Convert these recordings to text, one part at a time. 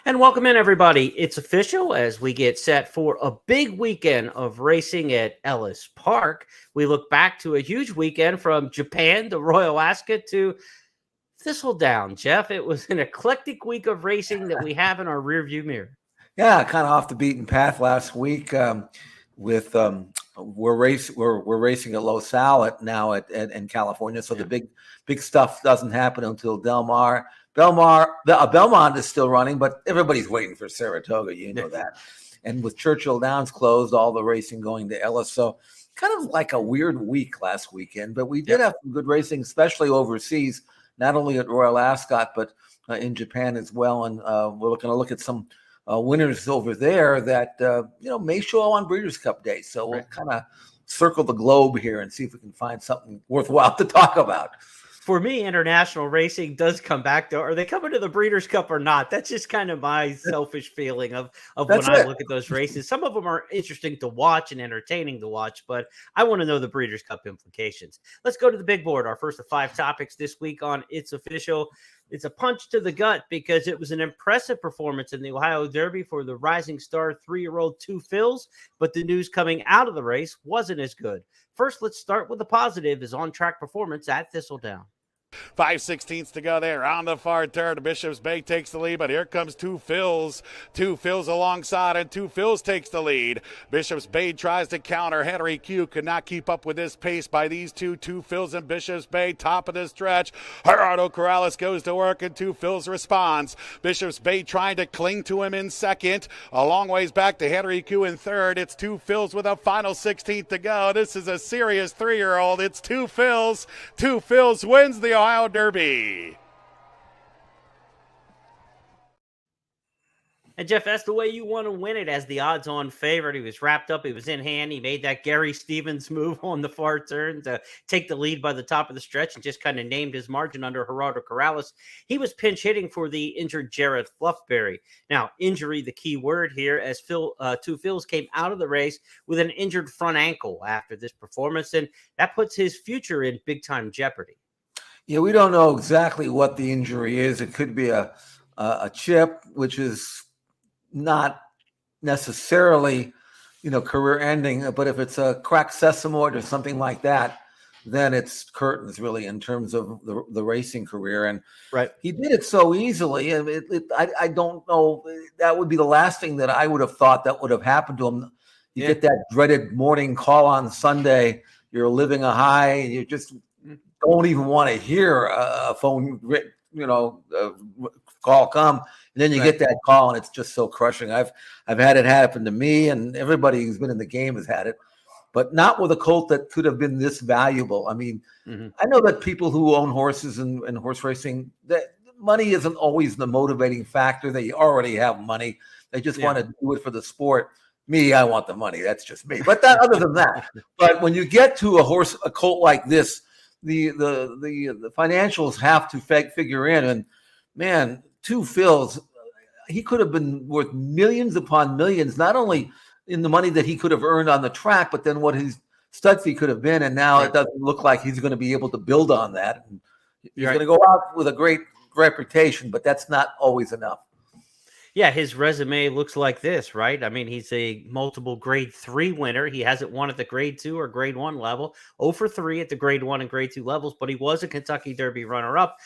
And welcome in, everybody. It's official as we get set for a big weekend of racing at Ellis Park. We look back to a huge weekend from Japan to Royal Ascot to Thistledown. Jeff, it was an eclectic week of racing that we have in our rearview mirror. Yeah, kind of off the beaten path last week. With we're racing at Los Al now in California, so the big stuff doesn't happen until Belmont is still running, but everybody's waiting for Saratoga. You know that. And with Churchill Downs closed, all the racing going to Ellis. So kind of like a weird week last weekend, but we did have some good racing, especially overseas, not only at Royal Ascot, but in Japan as well. And we're going to look at some winners over there that may show on Breeders' Cup Day. So we'll kind of circle the globe here and see if we can find something worthwhile to talk about. For me, international racing does come back to, are they coming to the Breeders' Cup or not? That's just kind of my selfish feeling of when I look at those races. Some of them are interesting to watch and entertaining to watch, but I want to know the Breeders' Cup implications. Let's go to the big board. Our first of 5 topics this week on It's Official. It's a punch to the gut because it was an impressive performance in the Ohio Derby for the rising star 3-year-old Two Phils, but the news coming out of the race wasn't as good. First, let's start with the positive, his on-track performance at Thistledown. 5/16 to go there on the far turn. Bishop's Bay takes the lead, but here comes Two Phils. Two Phils alongside, and Two Phils takes the lead. Bishop's Bay tries to counter. Henry Q could not keep up with this pace by these two. Two Phils and Bishop's Bay, top of the stretch. Gerardo Corrales goes to work, and Two Phils responds. Bishop's Bay trying to cling to him in second. A long ways back to Henry Q in third. It's Two Phils with a final 16th to go. This is a serious 3-year-old. It's Two Phils. Two Phils wins the Ohio Derby. And Jeff, that's the way you want to win it as the odds-on favorite. He was wrapped up. He was in hand. He made that Gary Stevens move on the far turn to take the lead by the top of the stretch and just kind of named his margin under Gerardo Corrales. He was pinch hitting for the injured Jared Fluffberry. Now, injury, the key word here, as Two Phils came out of the race with an injured front ankle after this performance, and that puts his future in big-time jeopardy. Yeah, we don't know exactly what the injury is. It could be a chip, which is not necessarily, career ending. But if it's a cracked sesamoid or something like that, then it's curtains really in terms of the racing career. And he did it so easily. I don't know. That would be the last thing that I would have thought that would have happened to him. You get that dreaded morning call on Sunday. You're living a high, and you just don't even want to hear a phone, call come, and then you get that call, and it's just so crushing. I've had it happen to me, and everybody who's been in the game has had it, but not with a colt that could have been this valuable. I mean, I know that people who own horses and horse racing, that money isn't always the motivating factor. They already have money; they just want to do it for the sport. Me, I want the money. That's just me. But other than that, but when you get to a colt like this, the financials have to figure in, and man, Two Phils, he could have been worth millions upon millions, not only in the money that he could have earned on the track, but then what his stud fee could have been. And now it doesn't look like he's going to be able to build on that. And he's going to go out with a great reputation, but that's not always enough. Yeah, his resume looks like this, right? I mean, he's a multiple grade 3 winner. He hasn't won at the grade 2 or grade 1 level. 0 for 3 at the grade 1 and grade 2 levels, but he was a Kentucky Derby runner-up.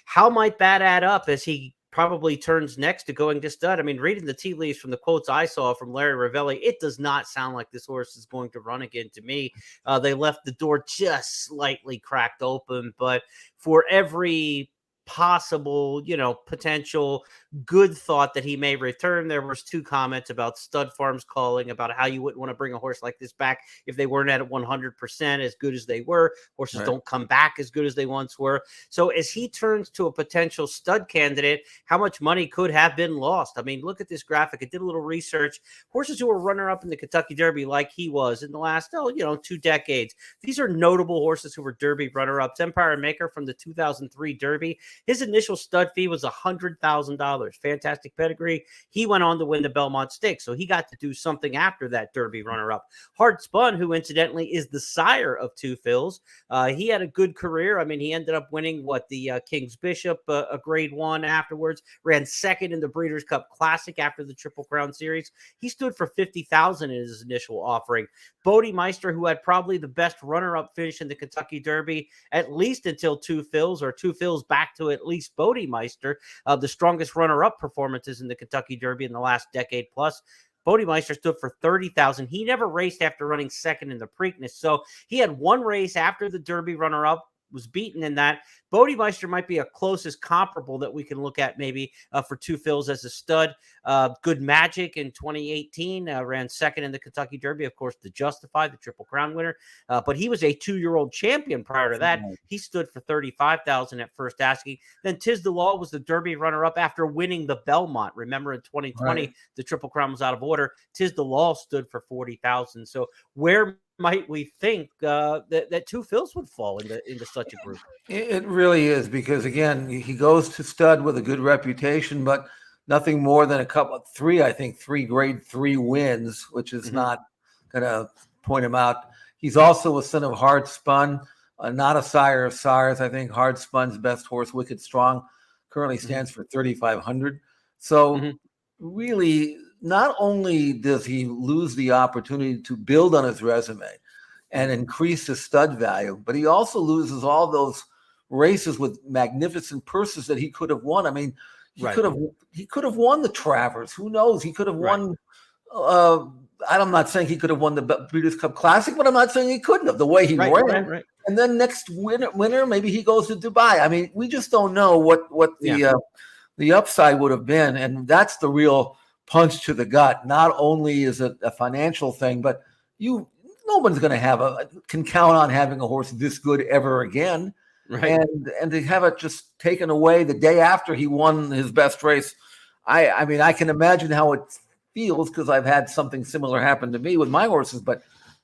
How might that add up as he probably turns next to going to stud? I mean, reading the tea leaves from the quotes I saw from Larry Ravelli, it does not sound like this horse is going to run again to me. They left the door just slightly cracked open, but for every possible, potential good thought that he may return, there was 2 comments about stud farms calling about how you wouldn't want to bring a horse like this back if they weren't at 100% as good as they were. Horses don't come back as good as they once were. So as he turns to a potential stud candidate, how much money could have been lost? I mean, look at this graphic. I did a little research. Horses who were runner-up in the Kentucky Derby like he was in the last 2 decades. These are notable horses who were Derby runner-ups. Empire Maker from the 2003 Derby His initial stud fee was $100,000. Fantastic pedigree. He went on to win the Belmont Stakes, so he got to do something after that Derby runner-up. Hard Spun, who incidentally is the sire of Two Phils, he had a good career. I mean, he ended up winning the King's Bishop, a grade 1 afterwards, ran second in the Breeders' Cup Classic after the Triple Crown Series. He stood for $50,000 in his initial offering. Bodemeister, who had probably the best runner-up finish in the Kentucky Derby, at least until Two Phils, or Two Phils back to at least Bodemeister, the strongest runner-up performances in the Kentucky Derby in the last decade plus. Bodemeister stood for $30,000. He never raced after running second in the Preakness. So he had one race after the Derby runner-up, was beaten in that. Bodemeister might be a closest comparable that we can look at maybe for Two Phils as a stud. Good Magic in 2018 ran second in the Kentucky Derby, of course, to Justify, the Triple Crown winner. But he was a 2-year-old champion prior to that. He stood for $35,000 at first asking. Then Tiz the Law was the Derby runner-up after winning the Belmont. Remember in 2020, the Triple Crown was out of order. Tiz the Law stood for $40,000. So where might we think that Two Phils would fall into such a group? It really is, because again, he goes to stud with a good reputation, but nothing more than three grade 3 wins, which is not going to point him out. He's also a son of Hard Spun, not a sire of sires. I think Hard Spun's best horse, Wicked Strong, currently stands for 3,500. So really, not only does he lose the opportunity to build on his resume and increase his stud value, but he also loses all those races with magnificent purses that he could have won. I mean, he could have won the Travers. Who knows? He could have won. I'm not saying he could have won the Breeders' Cup Classic, but I'm not saying he couldn't have, the way he ran. And then next winter, maybe he goes to Dubai. I mean, we just don't know what the upside would have been, and that's the real punch to the gut. Not only is it a financial thing, but no one's going to can count on having a horse this good ever again. And to have it just taken away the day after he won his best race. I mean, I can imagine how it feels, because I've had something similar happen to me with my horses, but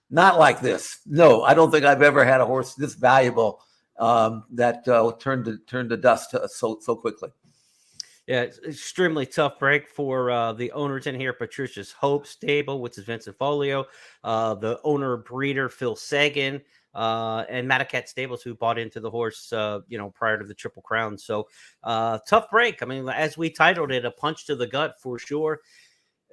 not like this. No, I don't think I've ever had a horse this valuable that turned to dust so quickly. Yeah, it's extremely tough break for the owners in here. Patricia's Hope Stable, which is Vincent Folio, the owner breeder Phil Sagan, and Matacat Stables, who bought into the horse, prior to the Triple Crown. So tough break. I mean, as we titled it, a punch to the gut for sure.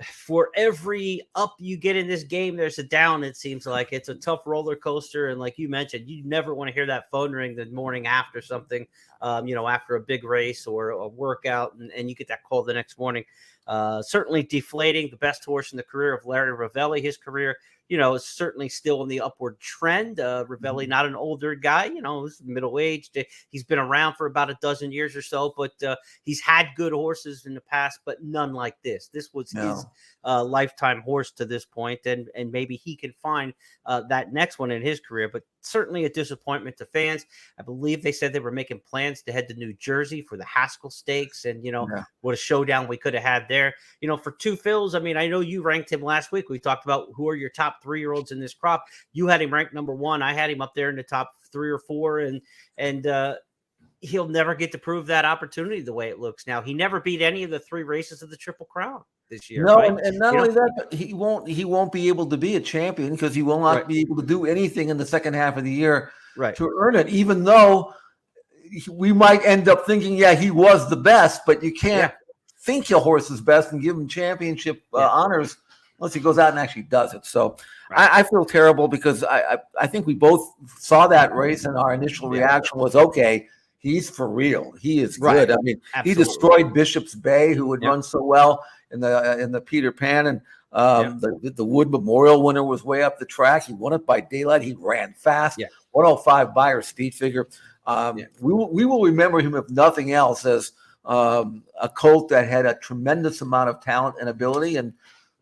For every up you get in this game, there's a down. It seems like it's a tough roller coaster. And like you mentioned, you never want to hear that phone ring the morning after something, after a big race or a workout, and you get that call the next morning. Certainly deflating. The best horse in the career of Larry Ravelli. His career, is certainly still in the upward trend. Ravelli, not an older guy, he's middle-aged. He's been around for about a dozen years or so, but he's had good horses in the past, but none like this. This was his lifetime horse to this point, and maybe he can find that next one in his career, but certainly a disappointment to fans. I believe they said they were making plans to head to New Jersey for the Haskell Stakes, and what a showdown we could have had there. For Two Phils, I mean, I know you ranked him last week. We talked about who are your top 3-year-olds in this crop. You had him ranked number 1. I had him up there in the top 3 or 4, and he'll never get to prove that opportunity the way it looks now. He never beat any of the 3 races of the Triple Crown this year. No, and not only that, but he won't be able to be a champion, because he will not be able to do anything in the second half of the year to earn it, even though we might end up thinking, he was the best, but you can't think your horse is best and give him championship honors unless he goes out and actually does it. So I feel terrible, because I think we both saw that race, and our initial reaction was, okay, he's for real. He is good. I mean, he destroyed Bishop's Bay, who would run so well in the Peter Pan, and the Wood Memorial winner was way up the track. He won it by daylight. He ran fast. 105 Beyer speed figure. We will remember him, if nothing else, as a colt that had a tremendous amount of talent and ability, and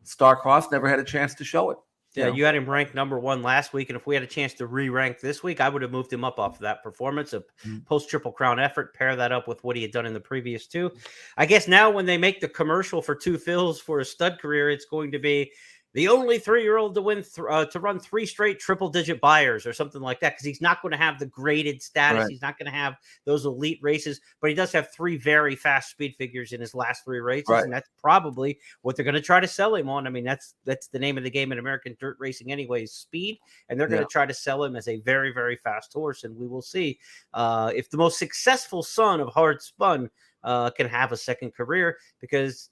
Starcross never had a chance to show it. Yeah, you had him ranked number 1 last week, and if we had a chance to re-rank this week, I would have moved him up off of that performance, a post-Triple Crown effort, pair that up with what he had done in the previous 2. I guess now when they make the commercial for Two Phils for a stud career, it's going to be, the only 3-year-old to win to run 3 straight triple-digit buyers or something like that, because he's not going to have the graded status. Right. He's not going to have those elite races, but he does have 3 very fast speed figures in his last 3 races, Right. and that's probably what they're going to try to sell him on. I mean, that's the name of the game in American dirt racing anyway, is speed, and they're going to try to sell him as a very, very fast horse, and we will see if the most successful son of Hard Spun can have a second career, because,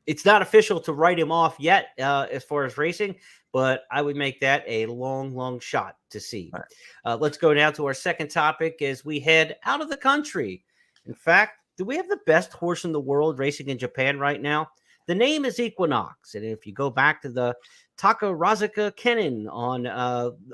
it's not official to write him off yet as far as racing, but I would make that a long, long shot to see. Right. Let's go now to our second topic as we head out of the country. In fact, do we have the best horse in the world racing in Japan right now? The name is Equinox, and if you go back to the Takarazuka Kennen on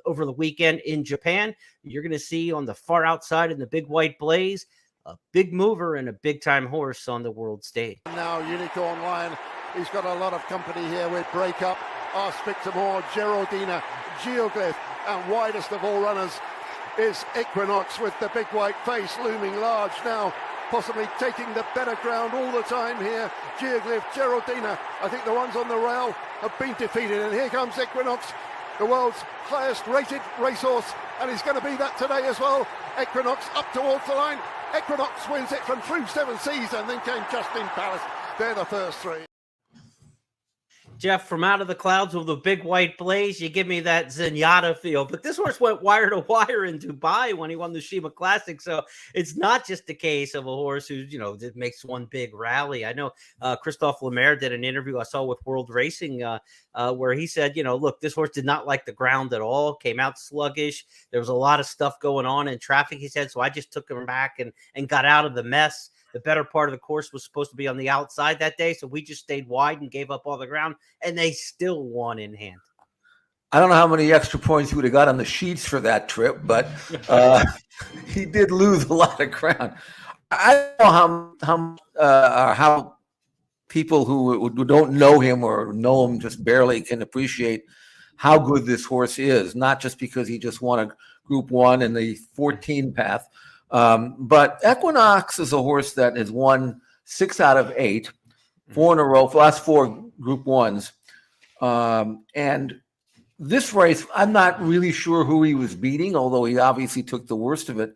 over the weekend in Japan, you're going to see on the far outside in the big white blaze a big mover and a big-time horse on the world stage. Now Unicorn Lion, he's got a lot of company here with Breakup, Ask Victor Moore, Geraldina, Geoglyph, and widest of all runners is Equinox with the big white face looming large now, possibly taking the better ground all the time here. Geoglyph, Geraldina, I think the ones on the rail have been defeated, and here comes Equinox, the world's highest rated racehorse, and he's going to be that today as well. Equinox up towards the line. Equinox wins it from Through Seven Seas, and then came Justin Palace. They're the first 3. Jeff, from out of the clouds with the big white blaze, you give me that Zenyatta feel. But this horse went wire to wire in Dubai when he won the Shima Classic. So it's not just a case of a horse who, that makes one big rally. I know Christophe Lemaire did an interview I saw with World Racing where he said, look, this horse did not like the ground at all, came out sluggish. There was a lot of stuff going on in traffic, he said. So I just took him back and got out of the mess. The better part of the course was supposed to be on the outside that day, so we just stayed wide and gave up all the ground, and they still won in hand. I don't know how many extra points he would have got on the sheets for that trip, but he did lose a lot of ground. I don't know how people who don't know him or know him just barely can appreciate how good this horse is, not just because he just won a Group 1 in the 14 path. But Equinox is a horse that has won 6 out of 8, 4 in a row, last 4 Group 1s. And this race, I'm not really sure who he was beating, although he obviously took the worst of it.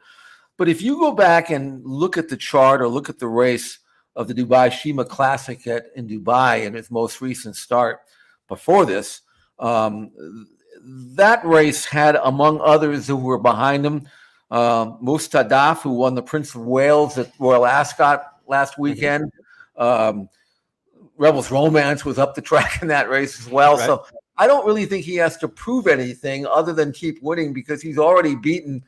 But if you go back and look at the chart or look at the race of the Dubai Shima Classic in Dubai in its most recent start before this, that race had, among others who were behind him, Mustadaf, who won the Prince of Wales at Royal Ascot last weekend. Rebels Romance was up the track in that race as well. Right. So I don't really think he has to prove anything other than keep winning, because he's already beaten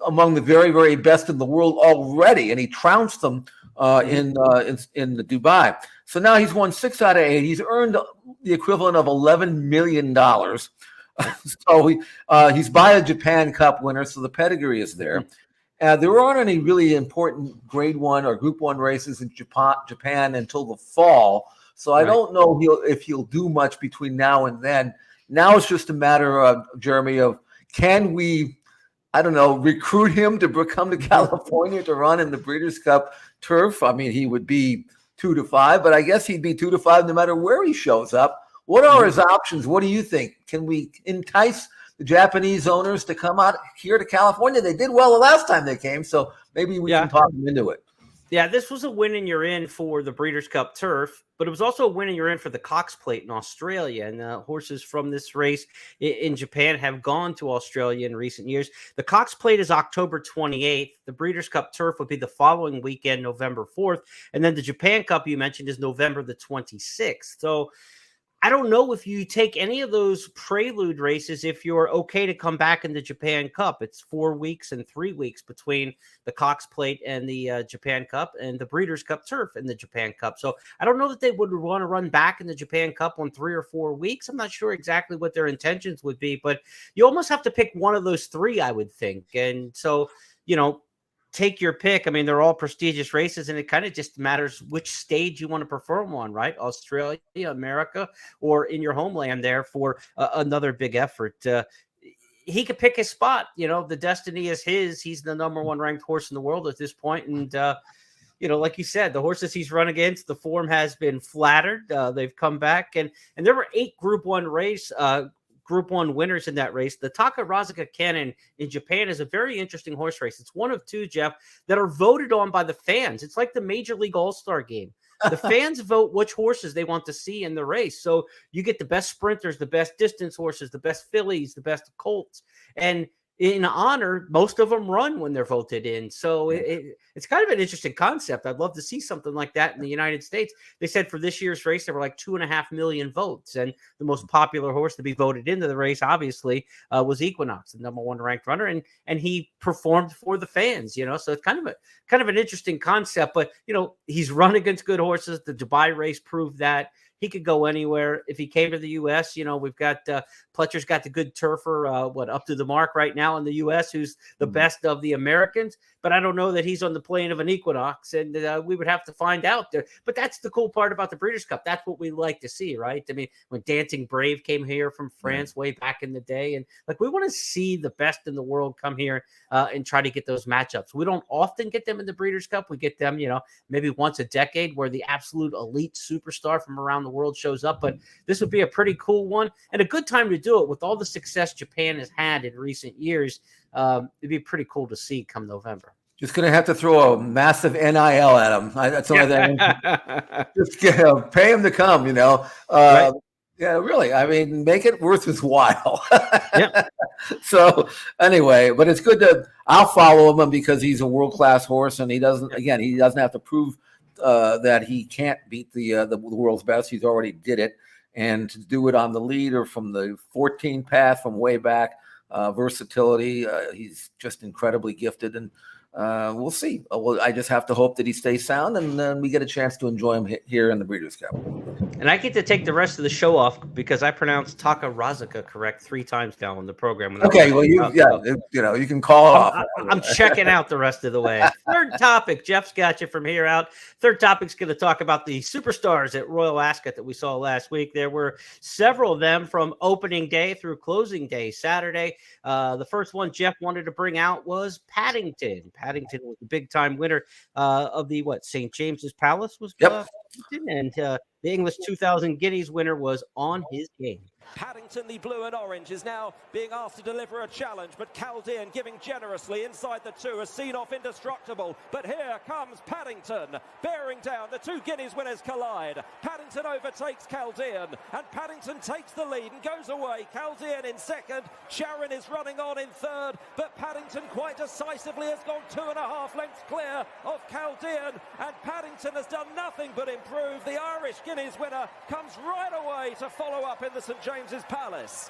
among the very, very best in the world already, and he trounced them in the Dubai. So now he's won 6 out of 8. He's earned the equivalent of $11 million. So he's by a Japan Cup winner, so the pedigree is there. There aren't any really important Grade 1 or Group 1 races in Japan until the fall, so I don't know if he'll do much between now and then. Now it's just a matter of, Jeremy, of can we, recruit him to come to California to run in the Breeders' Cup turf? I mean, he would be 2 to 5, but I guess he'd be 2 to 5 no matter where he shows up. What are his options? What do you think? Can we entice the Japanese owners to come out here to California? They did well the last time they came, so maybe we can talk them into it. Yeah, this was a win and you're in for the Breeders' Cup turf, but it was also a win and you're in for the Cox Plate in Australia. And horses from this race in Japan have gone to Australia in recent years. The Cox Plate is October 28th. The Breeders' Cup turf would be the following weekend, November 4th. And then the Japan Cup you mentioned is November the 26th. So I don't know if you take any of those prelude races if you're okay to come back in the Japan Cup. It's 4 weeks and 3 weeks between the Cox Plate and the Japan Cup and the Breeders' Cup turf in the Japan Cup. So I don't know that they would want to run back in the Japan Cup on 3 or 4 weeks. I'm not sure exactly what their intentions would be, but you almost have to pick one of those 3, I would think. And so, take your pick. I mean, they're all prestigious races, and it kind of just matters which stage you want to perform on, right? Australia, America, or in your homeland there for another big effort. He could pick his spot. The destiny is his. He's the number 1 ranked horse in the world at this point, and like you said, the horses he's run against, the form has been flattered. They've come back, and there were 8 Group 1 winners in that race. The Takarazuka Cannon in Japan is a very interesting horse race. It's one of 2, Jeff, that are voted on by the fans. It's like the Major League All-Star game. The fans vote which horses they want to see in the race. So you get the best sprinters, the best distance horses, the best fillies, the best colts. And in honor, most of them run when they're voted in. So it's kind of an interesting concept. I'd love to see something like that in the United States. They said for this year's race, there were like 2.5 million votes. And the most popular horse to be voted into the race, obviously, was Equinox, the number 1 ranked runner. And he performed for the fans, so it's kind of an interesting concept. But, he's run against good horses. The Dubai race proved that. He could go anywhere. If he came to the U.S., we've got Pletcher's got the good turfer, up to the mark right now in the U.S., who's the best of the Americans. But I don't know that he's on the plane of an Equinox, and we would have to find out there. But that's the cool part about the Breeders' Cup. That's what we like to see, right? I mean, when Dancing Brave came here from France way back in the day, and we want to see the best in the world come here and try to get those matchups. We don't often get them in the Breeders' Cup. We get them, maybe once a decade where the absolute elite superstar from around the world shows up. But this would be a pretty cool one and a good time to do it with all the success Japan has had in recent years. It'd be pretty cool to see come November. Just going to have to throw a massive NIL at him. That's only that. Just pay him to come, Right. Yeah, really. I mean, make it worth his while. Yeah. So anyway, but it's good I'll follow him because he's a world-class horse, and he doesn't have to prove that he can't beat the world's best. He's already did it. And to do it on the lead or from the 14 path from way back, versatility, he's just incredibly gifted, and we'll see. I just have to hope that he stays sound, and then we get a chance to enjoy him here in the Breeders' Cup. And I get to take the rest of the show off because I pronounced Takarazuka correct 3 times now in the program. Okay, well, you can call off. I'm checking out the rest of the way. Third topic, Jeff's got you from here out. Third topic's going to talk about the superstars at Royal Ascot that we saw last week. There were several of them from opening day through closing day Saturday. The first one Jeff wanted to bring out was Paddington. Paddington was the big-time winner of the St. James's Palace was. Yep. And the English 2000 Guineas winner was on his game. Paddington, the blue and orange, is now being asked to deliver a challenge, but Chaldean giving generously inside the 2 has seen off Indestructible. But here comes Paddington, bearing down. The 2 Guineas winners collide. Paddington overtakes Chaldean, and Paddington takes the lead and goes away. Chaldean in second, Sharon is running on in third, but Paddington quite decisively has gone 2.5 lengths clear of Chaldean, and Paddington has done nothing but improve. The Irish Guineas winner comes right away to follow up in the St. James's Palace.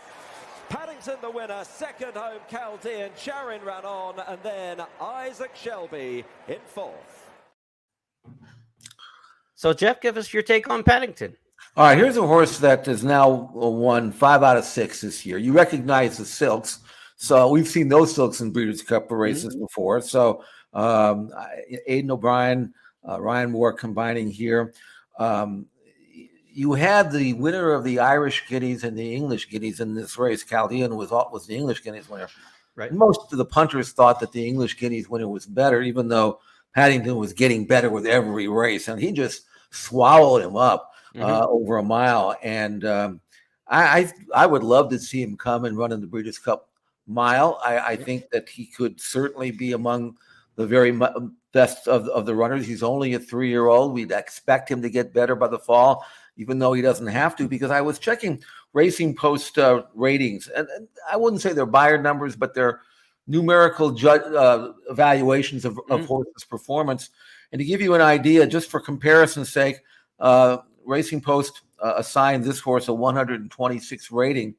Paddington the winner, second home Chaldean, Sharon ran on, and then Isaac Shelby in 4th. So Jeff, give us your take on Paddington. All right, here's a horse that has now won 5 out of 6 this year. You recognize the silks. So we've seen those silks in Breeders' Cup races before. So Aidan O'Brien, Ryan Moore combining here. You had the winner of the Irish Guineas and the English Guineas in this race. Chaldean was the English Guineas winner. Right. Most of the punters thought that the English Guineas winner was better, even though Paddington was getting better with every race, and he just swallowed him up over a mile. And I would love to see him come and run in the Breeders' Cup Mile. I think that he could certainly be among the very best of the runners. He's only a 3-year-old. We'd expect him to get better by the fall, even though he doesn't have to, because I was checking Racing Post ratings, and I wouldn't say they're buyer numbers, but they're numerical evaluations of horses' performance. And to give you an idea, just for comparison's sake, Racing Post assigned this horse a 126 rating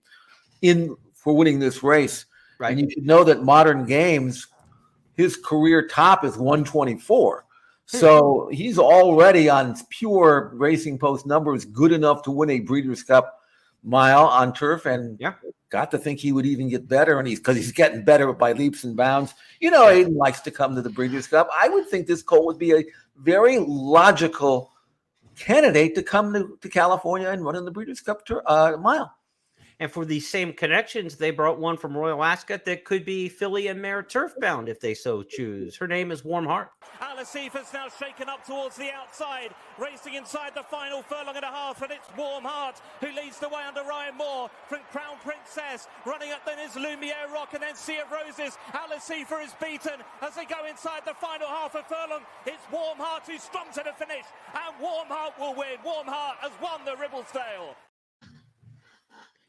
for winning this race. Right. And you should know that Modern Games, his career top is 124. So he's already on pure Racing Post numbers, good enough to win a Breeders' Cup Mile on turf, and got to think he would even get better, and because he's getting better by leaps and bounds. Aidan likes to come to the Breeders' Cup. I would think this colt would be a very logical candidate to come to California and run in the Breeders' Cup Mile. And for these same connections, they brought one from Royal Ascot that could be filly and mare turf bound if they so choose. Her name is Warm Heart. Alasifa's now shaken up towards the outside, racing inside the final furlong and a half, and it's Warm Heart who leads the way under Ryan Moore from Crown Princess. Running up then is Lumiere Rock and then Sea of Roses. Alasifa is beaten as they go inside the final half of furlong. It's Warm Heart who's strong to the finish, and Warm Heart will win. Warm Heart has won the Ribblesdale.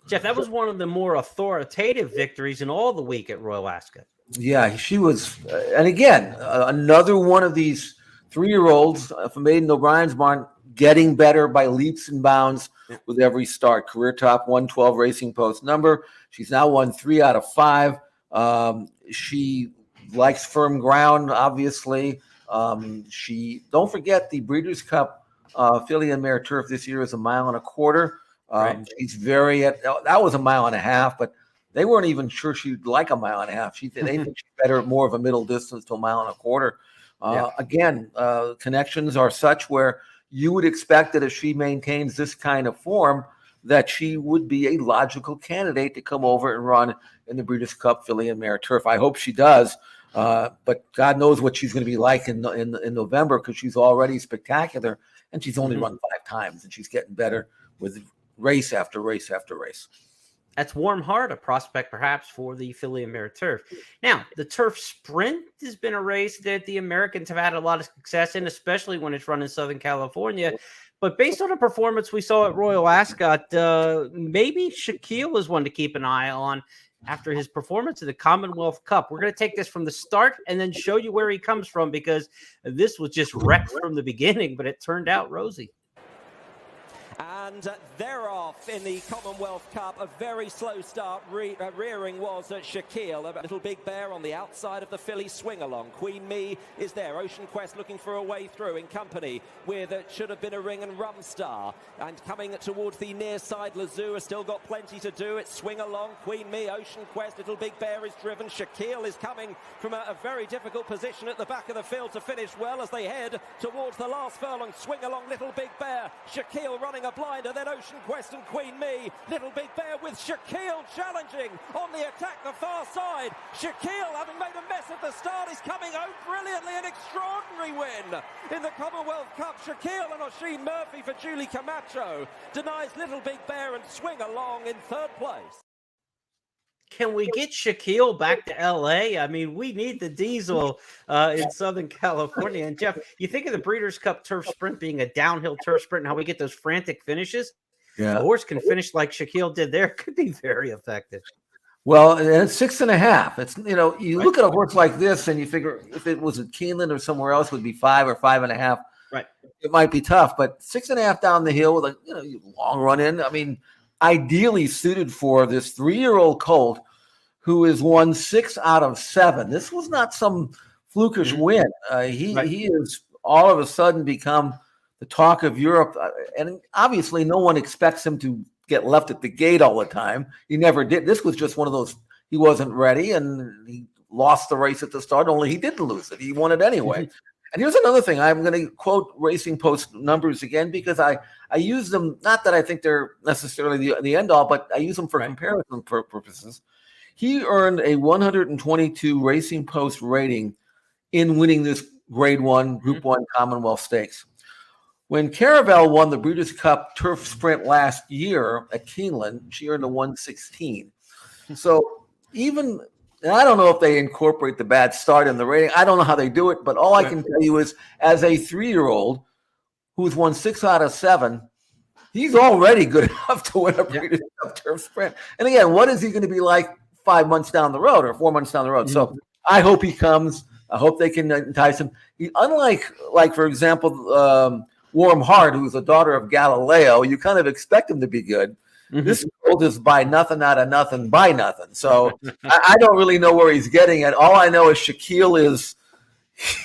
Jeff, that was one of the more authoritative victories in all the week at Royal Ascot. Yeah, she was, and again, another one of these 3-year-olds from Maiden O'Brien's barn getting better by leaps and bounds with every start. Career top 112 Racing Post number. She's now won 3 out of 5. She likes firm ground, obviously. Don't forget the Breeders' Cup filly and mare turf this year is 1.25 miles. Right. She's that was 1.5 miles, but they weren't even sure she'd like 1.5 miles. They think she's better at more of a middle distance to 1.25 miles. Again, connections are such where you would expect that if she maintains this kind of form, that she would be a logical candidate to come over and run in the Breeders' Cup filly and mare turf. I hope she does, but God knows what she's going to be like in November, because she's already spectacular, and she's only run 5 times, and she's getting better with race after race after race. That's Warm Heart, a prospect perhaps for the filly and mare turf. Now, the turf sprint has been a race that the Americans have had a lot of success in, especially when it's run in Southern California. But based on the performance we saw at Royal Ascot, maybe Shaquille is one to keep an eye on after his performance in the Commonwealth Cup. We're going to take this from the start and then show you where he comes from, because this was just wrecked from the beginning, but it turned out rosy. And they're off in the Commonwealth Cup. A very slow start. Rearing was Shaquille. A little Big Bear on the outside of the filly swing along. Queen Me is there. Ocean Quest looking for a way through in company with Should Have Been a Ring and Rum Star. And coming towards the near side, Lazoo has still got plenty to do. It's swing along. Queen Me, Ocean Quest, Little Big Bear is driven. Shaquille is coming from a very difficult position at the back of the field to finish well as they head towards the last furlong. Swing along, Little Big Bear. Shaquille running a blind. And then Ocean Quest and Queen Me. Little Big Bear with Shaquille challenging on the attack, the far side. Shaquille, having made a mess at the start, is coming out brilliantly. An extraordinary win in the Commonwealth Cup. Shaquille and Oisin Murphy for Julie Camacho denies Little Big Bear and Swing Along in 3rd place. Can we get Shaquille back to L.A.? I mean, we need the diesel in Southern California. And, Jeff, you think of the Breeders' Cup turf sprint being a downhill turf sprint and how we get those frantic finishes? Yeah. A horse can finish like Shaquille did there. Could be very effective. Well, and it's 6.5. It's, you look at a horse like this and you figure if it was at Keeneland or somewhere else, it would be 5 or 5.5. Right. It might be tough, but 6.5 down the hill with a long run in. I mean, ideally suited for this 3-year-old colt who has won 6 out of 7. This was not some flukish win. He has all of a sudden become the talk of Europe. And obviously no one expects him to get left at the gate all the time. He never did. This was just one of those, he wasn't ready and he lost the race at the start, only he didn't lose it. He won it anyway. And here's another thing. I'm going to quote Racing Post numbers again, because I use them, not that I think they're necessarily the end all, but I use them for comparison purposes. He earned a 122 Racing Post rating in winning this Grade 1, Group 1 Commonwealth Stakes. When Caravel won the Breeders' Cup Turf Sprint last year at Keeneland, she earned a 116. So even, and I don't know if they incorporate the bad start in the rating. I don't know how they do it, but all I can tell you is, as a 3-year-old who's won 6 out of 7, he's already good enough to win a Breeders' Cup Turf Sprint. And again, what is he going to be like 5 months down the road or 4 months down the road? So I hope he comes. I hope they can entice him. Unlike, for example, Warm Heart, who's a daughter of Galileo, you kind of expect him to be good. This colt is by nothing out of nothing by nothing. So I don't really know where he's getting it. All I know is Shaquille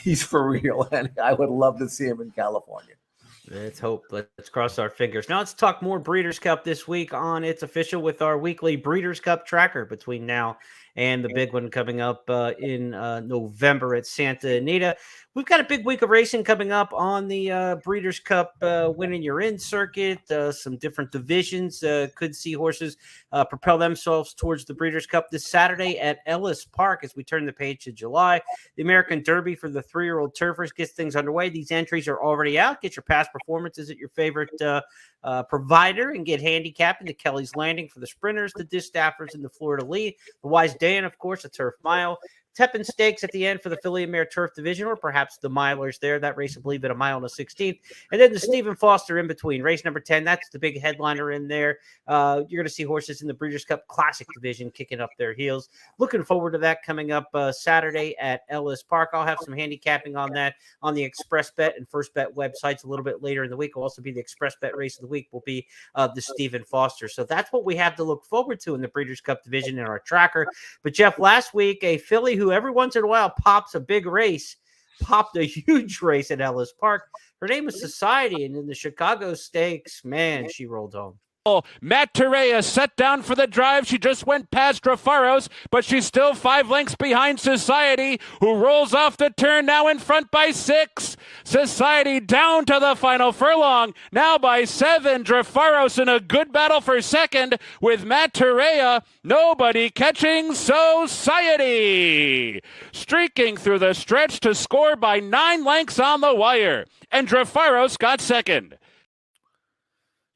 he's for real, and I would love to see him in California. Let's hope. Let's cross our fingers. Now let's talk more Breeders' Cup this week on It's Official with our weekly Breeders' Cup tracker between now and the big one coming up in November at Santa Anita. We've got a big week of racing coming up on the Breeders' Cup Winning Your In circuit. Some different divisions could see horses propel themselves towards the Breeders' Cup this Saturday at Ellis Park as we turn the page to July. The American Derby for the 3-year-old turfers gets things underway. These entries are already out. Get your past performances at your favorite provider and get handicapping. The Kelly's Landing for the sprinters, the Distaffers, and the Florida Lee. The Wise Dan, of course, a turf mile. Tepin Stakes at the end for the Filly and Mare Turf Division, or perhaps the milers there. That race, I believe, at a mile and a 16th. And then the Stephen Foster in between. Race number 10, that's the big headliner in there. You're going to see horses in the Breeders' Cup Classic Division kicking up their heels. Looking forward to that coming up Saturday at Ellis Park. I'll have some handicapping on that on the Express Bet and First Bet websites a little bit later in the week. Will also be the Express Bet race of the week will be the Stephen Foster. So that's what we have to look forward to in the Breeders' Cup Division in our tracker. But, Jeff, last week, a filly who every once in a while pops a big race, popped a huge race at Ellis Park. Her name is Society, and in the Chicago Stakes, man, she rolled home. Matt Terea set down for the drive. She just went past Trafaros, but she's still 5 lengths behind Society, who rolls off the turn, now in front by 6. Society down to the final furlong, now by 7. Trafaros in a good battle for second with Matt Terea. Nobody catching Society. Streaking through the stretch to score by 9 lengths on the wire. And Trafaros got second.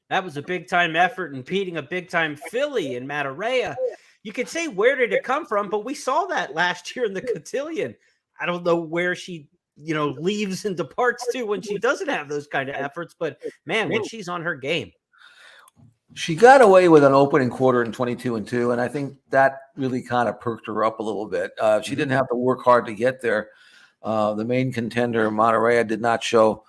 That was a big-time effort and beating a big-time filly in Matarea. You could say, where did it come from? But we saw that last year in the Cotillion. I don't know where she, leaves and departs to when she doesn't have those kind of efforts. But, man, when she's on her game. She got away with an opening quarter in 22-2, and I think that really kind of perked her up a little bit. She didn't have to work hard to get there. The main contender, Monterey, did not show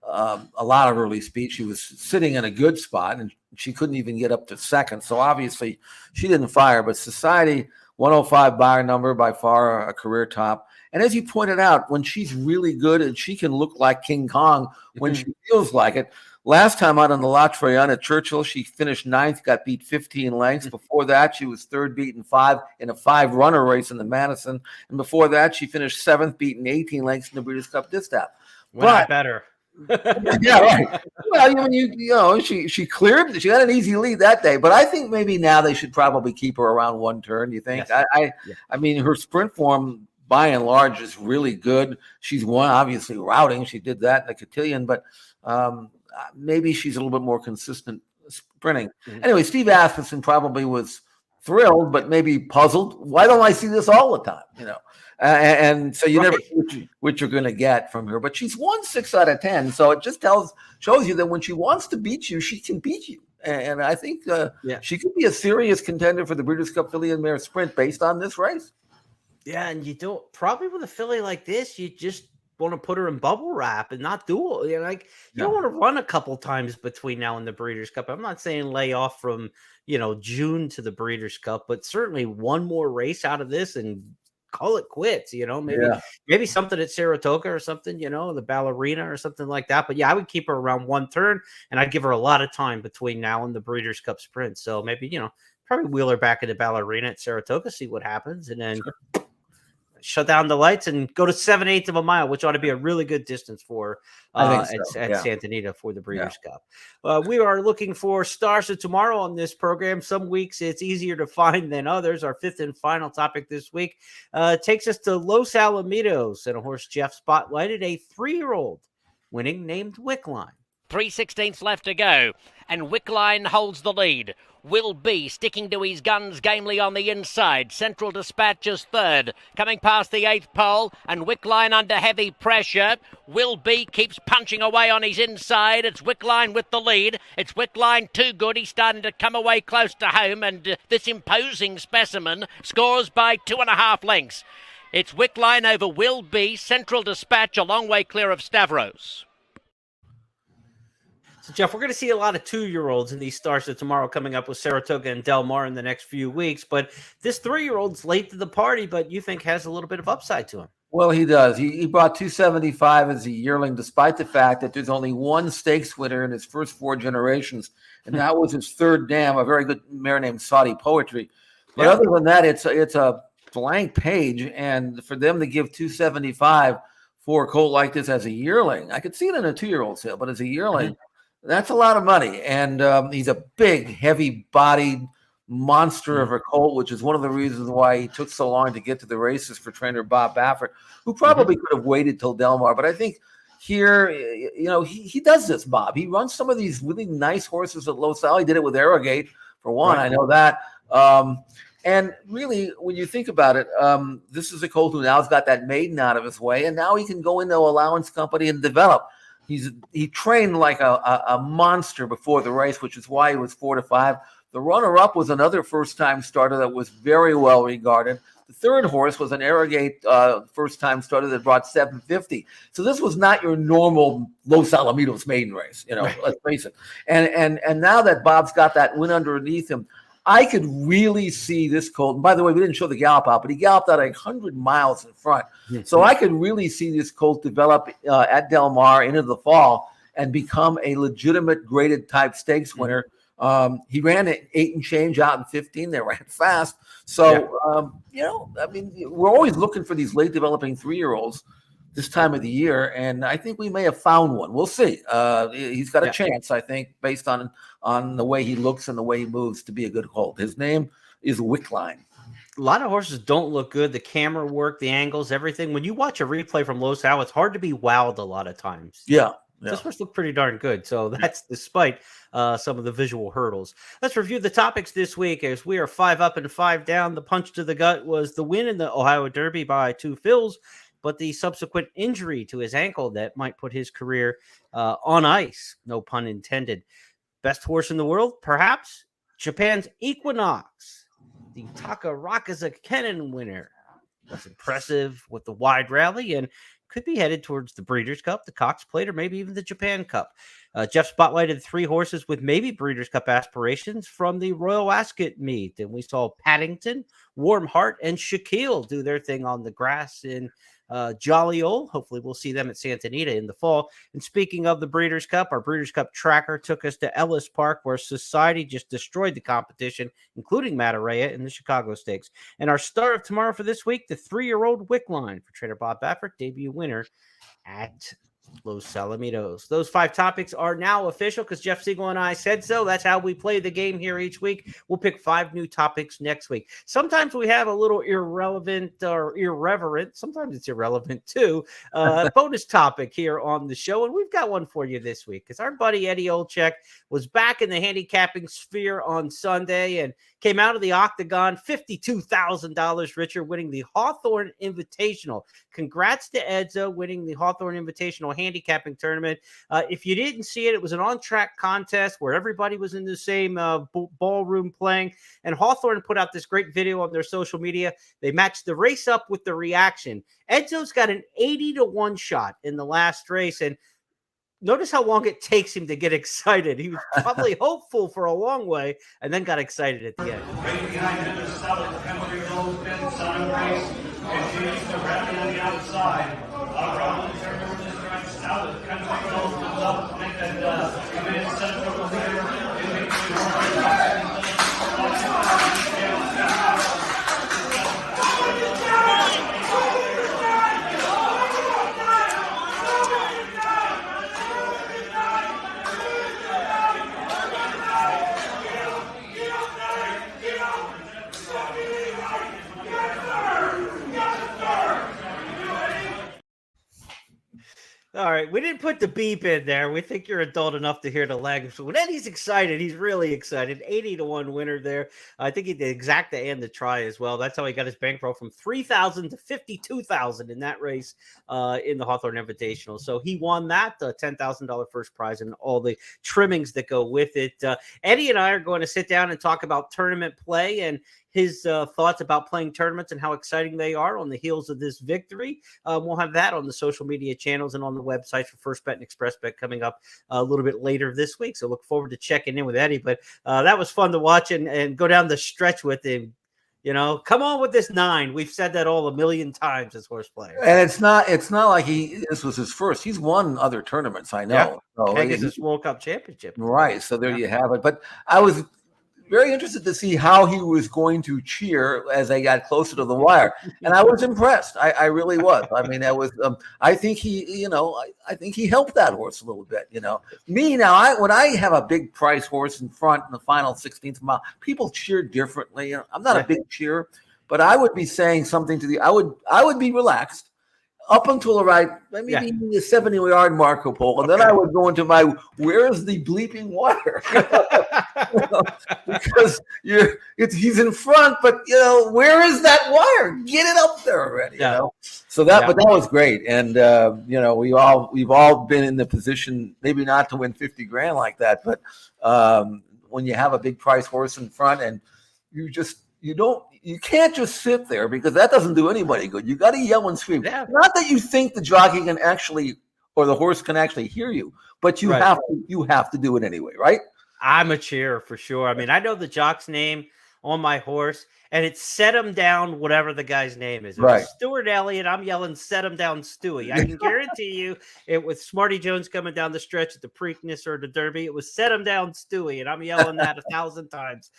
a lot of early speed. She was sitting in a good spot, and she couldn't even get up to second. So obviously she didn't fire. But Society, 105 buyer number, by far a career top. And as you pointed out, when she's really good, and she can look like King Kong when she feels like it. Last time out on the La Troyenne at Churchill, she finished 9th, got beat 15 lengths. Before that, she was 3rd, beaten 5 in a 5-runner race in the Madison. And before that, she finished 7th, beaten 18 lengths in the Breeders' Cup Distaff. But better. Yeah, right. Well, she cleared. She got an easy lead that day, but I think maybe now they should probably keep her around 1 turn. You think? Yes. I mean, her sprint form by and large is really good. She's won, obviously, routing. She did that in the Cotillion, but maybe she's a little bit more consistent sprinting. Anyway, Steve Asmussen probably was thrilled, but maybe puzzled. Why don't I see this all the time? And so you never see what you're going to get from her. But she's won 6 out of 10, so it just shows you that when she wants to beat you, she can beat you. And I think she could be a serious contender for the Breeders' Cup Filly and Mare Sprint based on this race. Yeah, and you don't probably with a filly like this, you just want to put her in bubble wrap and not do it. You don't want to run a couple times between now and the Breeders' Cup. I'm not saying lay off from June to the Breeders' Cup, but certainly one more race out of this and call it quits, maybe something at Saratoga or something, the Ballerina or something like that. But yeah, I would keep her around 1 turn, and I'd give her a lot of time between now and the Breeders' Cup Sprint. So maybe, probably wheel her back at the Ballerina at Saratoga, see what happens, and then shut down the lights and go to 7/8 of a mile, which ought to be a really good distance for at Santa Anita for the Breeders' Cup. We are looking for stars of tomorrow on this program. Some weeks it's easier to find than others. Our 5th and final topic this week takes us to Los Alamitos and a horse Jeff spotlighted, a 3-year-old winning named Wickline. 3/16 left to go, and Wickline holds the lead. Will be sticking to his guns gamely on the inside. Central Dispatch is 3rd, coming past the 8th pole, and Wickline under heavy pressure. Will be keeps punching away on his inside. It's Wickline with the lead. It's Wickline too good. He's starting to come away close to home, and this imposing specimen scores by 2.5 lengths. It's Wickline over Will Be. Central Dispatch a long way clear of Stavros. So, Jeff, we're going to see a lot of 2-year-olds in these stars of tomorrow coming up with Saratoga and Del Mar in the next few weeks. But this 3-year-old's late to the party, but you think has a little bit of upside to him. Well, he does. He brought 275 as a yearling, despite the fact that there's only 1 stakes winner in his first 4 generations. And that was his 3rd dam, a very good mare named Saudi Poetry. But other than that, it's a blank page, and for them to give 275 for a colt like this as a yearling, I could see it in a 2-year-old sale, but as a yearling, that's a lot of money. And he's a big, heavy-bodied monster of a colt, which is one of the reasons why he took so long to get to the races for trainer Bob Baffert, who probably could have waited till Del Mar. But I think here, he does this, Bob. He runs some of these really nice horses at Los Al. He did it with Arrogate, for one. I know that. And really, when you think about it, this is a colt who now has got that maiden out of his way, and now he can go into allowance company and develop. He trained like a monster before the race, which is why he was 4-5. The runner-up was another first-time starter that was very well regarded. The third horse was an Arrogate first-time starter that brought 750. So this was not your normal Los Alamitos maiden race, let's face it. And now that Bob's got that win underneath him, I could really see this colt. And by the way, we didn't show the gallop out, but he galloped out 100 miles in front. So I could really see this colt develop at Del Mar into the fall and become a legitimate graded type stakes winner. He ran at 8 and change out in 15. They ran fast. So, we're always looking for these late developing 3-year-olds this time of the year. And I think we may have found one. We'll see. He's got a chance, I think, based on the way he looks and the way he moves, to be a good colt. His name is Wickline. A lot of horses don't look good. The camera work, the angles, everything. When you watch a replay from Los Al, it's hard to be wowed a lot of times. Yeah. This horse looked pretty darn good. So that's despite some of the visual hurdles. Let's review the topics this week as we are 5 up and 5 down. The punch to the gut was the win in the Ohio Derby by 2 fills, but the subsequent injury to his ankle that might put his career on ice. No pun intended. Best horse in the world, perhaps? Japan's Equinox, the Takarakaza Kennen winner. Was impressive with the wide rally and could be headed towards the Breeders' Cup, the Cox Plate, or maybe even the Japan Cup. Jeff spotlighted 3 horses with maybe Breeders' Cup aspirations from the Royal Ascot meet. And we saw Paddington, Warm Heart, and Shaquille do their thing on the grass in Jolly Old. Hopefully we'll see them at Santa Anita in the fall. And speaking of the Breeders' Cup, our Breeders' Cup tracker took us to Ellis Park, where Society just destroyed the competition, including Matarea in the Chicago Stakes. And our star of tomorrow for this week, the 3-year-old Wickline for trainer Bob Baffert, debut winner at Los Alamitos. Those 5 topics are now official because Jeff Siegel and I said so. That's how we play the game here each week. We'll pick 5 new topics next week. Sometimes we have a little irrelevant or irreverent, sometimes it's irrelevant too, bonus topic here on the show. And we've got one for you this week because our buddy Eddie Olczyk was back in the handicapping sphere on Sunday and came out of the octagon $52,000 richer, winning the Hawthorne Invitational. Congrats to Edzo winning the Hawthorne Invitational handicapping tournament. If you didn't see it, it was an on-track contest where everybody was in the same ballroom playing, and Hawthorne put out this great video on their social media. They matched the race up with the reaction. Edzo's got an 80-1 shot in the last race, and notice how long it takes him to get excited. He was probably hopeful for a long way and then got excited at the end. Right behind him is solid country gold fence on race. Continues to rally on the outside. Around the turn over this drive, solid country gold comes up to make that command central there. In between All right, we didn't put the beep in there. We think you're adult enough to hear the language. So when Eddie's excited, he's really excited. 80-1 winner there. I think he did exacta and the try as well. That's how he got his bankroll from $3,000 to $52,000 in that race in the Hawthorne Invitational. So he won that $10,000 first prize and all the trimmings that go with it. Eddie and I are going to sit down and talk about tournament play and his thoughts about playing tournaments and how exciting they are on the heels of this victory. We'll have that on the social media channels and on the websites for First Bet and Express Bet coming up a little bit later this week. So look forward to checking in with Eddie. But that was fun to watch and go down the stretch with him. You know, come on with this 9. We've said that all a million times as horse players. And it's not like this was his first. He's won other tournaments, I know. Yeah. Pegasus World Cup Championship. Right. So there you have it. But I was very interested to see how he was going to cheer as I got closer to the wire, and I was impressed. I really was. I mean, that was. I think he, I think he helped that horse a little bit. Me now, when I have a big price horse in front in the final 16th mile, people cheer differently. I'm not a big cheerer, but I would be saying something to I would be relaxed up until maybe the 70-yard marker pole, and then I would go into my where's the bleeping wire? Because he's in front, but where is that wire? Get it up there already. So but that was great, and we've all been in the position, maybe not to win 50 grand like that, but when you have a big price horse in front and you can't just sit there, because that doesn't do anybody good. You got to yell and scream. Yeah. Not that you think the jockey can actually, or the horse can actually hear you, but you have to do it anyway, right? I'm a cheerer for sure. I mean, I know the jock's name on my horse, and it's set him down, whatever the guy's name is. If it's Stuart Elliott, I'm yelling, set him down, Stewie. I can guarantee you it was Smarty Jones coming down the stretch at the Preakness or the Derby. It was set him down, Stewie, and I'm yelling that 1,000 times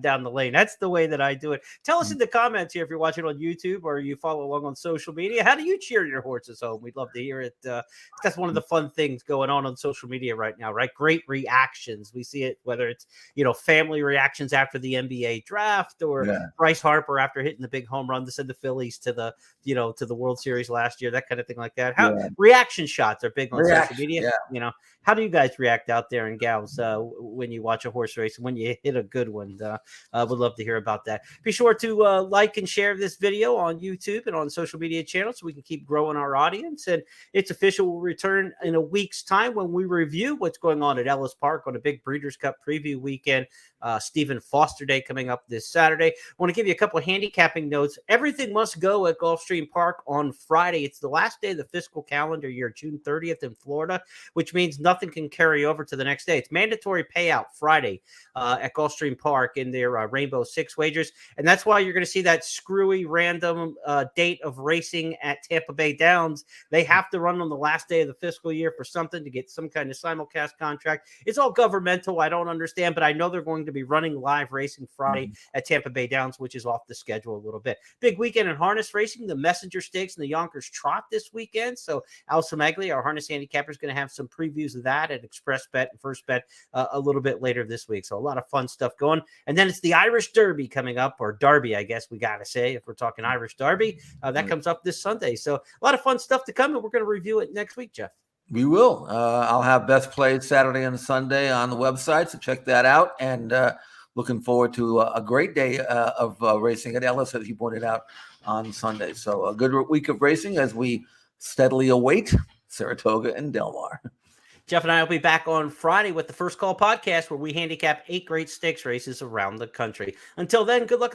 down the lane. That's the way that I do it. Tell us in the comments here if you're watching on YouTube or you follow along on social media. How do you cheer your horses home? We'd love to hear it. That's one of the fun things going on social media right now, right? Great reactions. We see it, whether it's, family reactions after the NBA draft, or Bryce Harper after hitting the big home run to send the Phillies to the to the World Series last year, that kind of thing like that. Reaction shots are big on social media. How do you guys react out there and gals when you watch a horse race and when you hit a good one? Would love to hear about that. Be sure to like and share this video on YouTube and on social media channels so we can keep growing our audience. And It's Official will return in a week's time when we review what's going on at Ellis Park on a big Breeders' Cup preview weekend. Stephen Foster Day coming up this Saturday. I want to give you a couple of handicapping notes. Everything must go at Gulfstream Park on Friday. It's the last day of the fiscal calendar year, June 30th in Florida, which means nothing can carry over to the next day. It's mandatory payout Friday at Gulfstream Park in their Rainbow Six wagers. And that's why you're going to see that screwy random date of racing at Tampa Bay Downs. They have to run on the last day of the fiscal year for something to get some kind of simulcast contract. It's all governmental. I don't understand, but I know they're going to be running live racing Friday at Tampa Bay Downs, which is off the schedule a little bit. Big weekend in harness racing, the Messenger Stakes and the Yonkers Trot this weekend. So Al Samagli, our harness handicapper, is going to have some previews of that at Express Bet and First Bet a little bit later this week. So a lot of fun stuff going. And then it's the Irish Derby coming up, or Derby, I guess we got to say, if we're talking Irish Derby. That comes up this Sunday. So a lot of fun stuff to come, and we're going to review it next week, Jeff. We will. I'll have best plays Saturday and Sunday on the website, so check that out. And looking forward to a great day of racing at Ellis, as you pointed out, on Sunday. So a good week of racing as we steadily await Saratoga and Del Mar. Jeff and I will be back on Friday with the First Call podcast, where we handicap 8 great stakes races around the country. Until then, good luck.